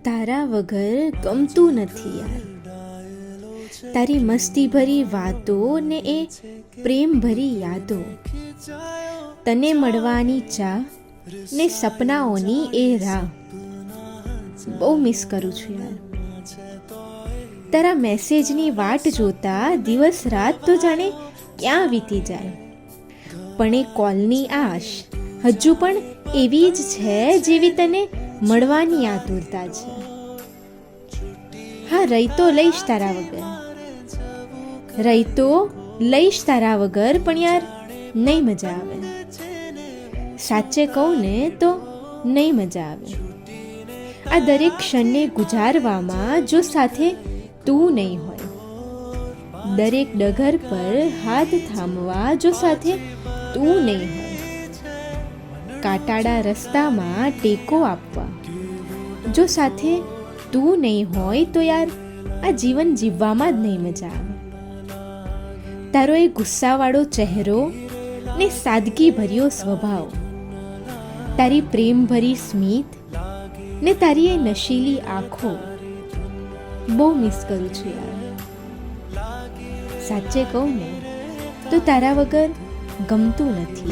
તારા વગર ગમતું નથી યાર. તારી મસ્તી ભરી વાતો ને એ પ્રેમ ભરી યાદો, તને મળવાની ચા ને સપનાઓની એ રાહ, બહુ મિસ કરું છું યાર. તારા મેસેજની વાટ જોતા દિવસ રાત તો જાણે ક્યાં વીતી જાય. પણ એ કોલની આશ હજુ પણ એવી જ છે જેવી તને મળવાની આતુરતા છે. હા, રહી તો લઈશ તારા વગર, રહી તો લઈશ તારા વગર, પણ યાર નહીં મજા આવે. સાચે કહું ને તો નહીં મજા આવે. આ દરેક ક્ષણને ગુજારવામાં જો સાથે તું નહીં હોય, દરેક ડગર પર હાથ થામવા જો સાથે તું નહીં હોય, કાંટાળા રસ્તામાં ટેકો આપવા જો સાથે તું નહીં હોય, તો યાર આ જીવન જીવવામાં જ નહીં મજા આવે. તારો એ ગુસ્સાવાળો ચહેરો ને સાદગી ભર્યો સ્વભાવ, તારી પ્રેમ ભરી સ્મિત ને તારી એ નશીલી આંખો, બહુ મિસ કરું છું યાર. સાચે કહું ને તો તારા વગર ગમતું નથી.